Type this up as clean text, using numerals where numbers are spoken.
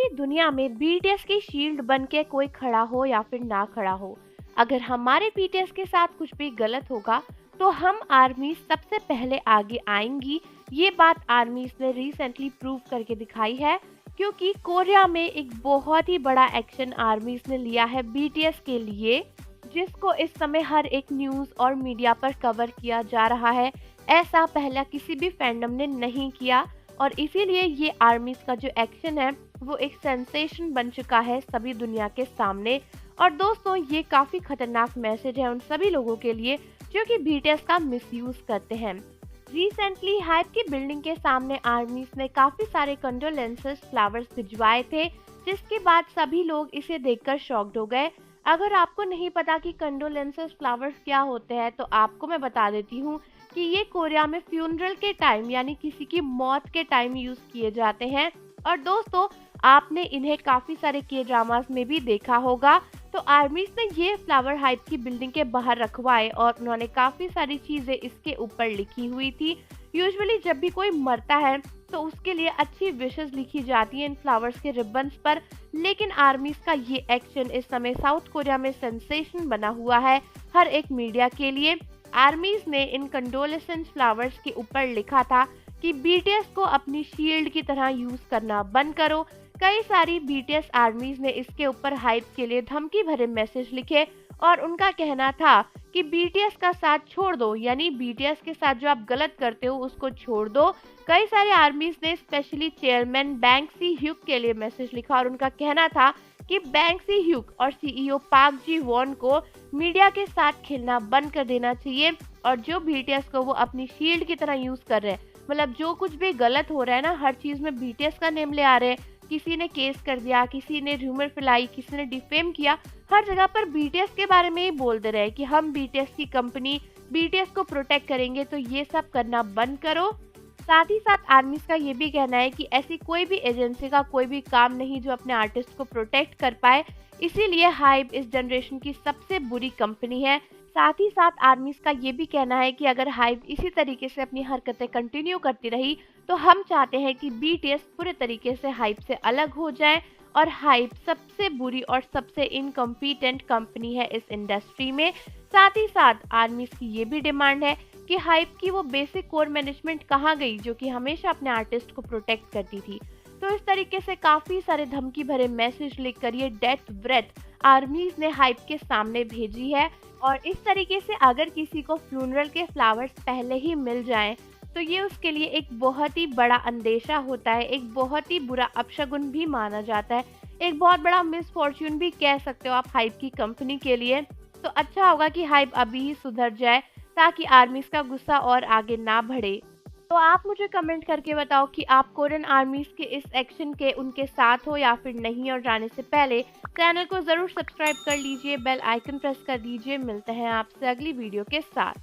पूरी दुनिया में बीटीएस की शील्ड बन के कोई खड़ा हो या फिर ना खड़ा हो, अगर हमारे बीटीएस के साथ कुछ भी गलत होगा तो हम आर्मीज सबसे पहले आगे आएंगी। ये बात आर्मीज ने रिसेंटली प्रूव करके दिखाई है, क्योंकि कोरिया में एक बहुत ही बड़ा एक्शन आर्मीज ने लिया है बीटीएस के लिए, जिसको इस समय हर एक न्यूज और मीडिया पर कवर किया जा रहा है। ऐसा पहला किसी भी फैंडम ने नहीं किया और इसीलिए ये आर्मीज का जो एक्शन है वो एक सेंसेशन बन चुका है सभी दुनिया के सामने। और दोस्तों, ये काफी खतरनाक मैसेज है उन सभी लोगों के लिए जो कि बीटीएस का मिसयूज करते हैं। रिसेंटली हाइप की बिल्डिंग के सामने आर्मीज ने काफी सारे कंडोलेंसेस फ्लावर्स भिजवाए थे, जिसके बाद सभी लोग इसे देखकर शॉक्ड हो गए। अगर आपको नहीं पता कि कंडोलेंसेस फ्लावर्स क्या होते हैं तो आपको मैं बता देती हूँ कि ये कोरिया में फ्यूनरल के टाइम यानी किसी की मौत के टाइम यूज किए जाते हैं। और दोस्तों, आपने इन्हें काफी सारे के ड्रामास में भी देखा होगा। तो आर्मीज ने ये फ्लावर हाइप की बिल्डिंग के बाहर रखवाए और उन्होंने काफी सारी चीजें इसके ऊपर लिखी हुई थी। यूजुअली जब भी कोई मरता है तो उसके लिए अच्छी विशेस लिखी जाती हैं इन फ्लावर्स के रिबन्स पर, लेकिन आर्मीज का ये एक्शन इस समय साउथ कोरिया में सेंसेशन बना हुआ है हर एक मीडिया के लिए। आर्मीज ने इन कंडोलेसेंस फ्लावर्स के ऊपर लिखा था कि बीटीएस को अपनी शील्ड की तरह यूज करना बंद करो। कई सारी बीटीएस आर्मीज ने इसके ऊपर हाइप के लिए धमकी भरे मैसेज लिखे और उनका कहना था कि बीटीएस का साथ छोड़ दो, यानी बीटीएस के साथ जो आप गलत करते हो उसको छोड़ दो। कई सारे आर्मीज ने स्पेशली चेयरमैन बैंग सी ह्यूक के लिए मैसेज लिखा और उनका कहना था कि बैंग सी ह्यूक और सीईओ पार्क जी वॉन को मीडिया के साथ खेलना बंद कर देना चाहिए और जो बीटीएस को वो अपनी शील्ड की तरह यूज कर रहे हैं, मतलब जो कुछ भी गलत हो रहा है ना, हर चीज में बीटीएस का नेम ले आ रहे हैं। किसी ने केस कर दिया, किसी ने र्यूमर फैलाई, किसी ने डिफेम किया, हर जगह पर बीटीएस के बारे में ही बोलते रहे कि हम बीटीएस की कंपनी बीटीएस को प्रोटेक्ट करेंगे, तो ये सब करना बंद करो। साथ ही साथ आर्मीज का ये भी कहना है कि ऐसी कोई भी एजेंसी का कोई भी काम नहीं जो अपने आर्टिस्ट को प्रोटेक्ट कर पाए, इसीलिए हाइब इस जनरेशन की सबसे बुरी कंपनी है। साथ ही साथ आर्मीज का ये भी कहना है कि अगर हाइब इसी तरीके से अपनी हरकतें कंटिन्यू करती रही तो हम चाहते हैं कि बीटीएस पूरे तरीके से हाइब से अलग हो जाए और हाइब सबसे बुरी और सबसे इनकम्पिटेंट कंपनी है इस इंडस्ट्री में। साथ ही साथ आर्मीज की ये भी डिमांड है कि हाइब की वो बेसिक कोर मैनेजमेंट कहाँ गई जो कि हमेशा अपने आर्टिस्ट को प्रोटेक्ट करती थी। तो इस तरीके से काफी सारे धमकी भरे मैसेज लिखकर ये डेथ ब्रेथ आर्मीज ने हाइब के सामने भेजी है। और इस तरीके से अगर किसी को फ्यूनरल के फ्लावर्स पहले ही मिल जाएं तो ये उसके लिए एक बहुत ही बड़ा अंदेशा होता है, एक बहुत ही बुरा अपशगुन भी माना जाता है, एक बहुत बड़ा मिसफॉर्च्यून भी कह सकते हो आप हाइब की कंपनी के लिए। तो अच्छा होगा कि हाइब अभी ही सुधर जाए ताकि आर्मीज का गुस्सा और आगे ना बढ़े। तो आप मुझे कमेंट करके बताओ कि आप कोरियन आर्मीज के इस एक्शन के उनके साथ हो या फिर नहीं। और जाने से पहले चैनल को जरूर सब्सक्राइब कर लीजिए, बेल आइकन प्रेस कर दीजिए। मिलते हैं आपसे अगली वीडियो के साथ।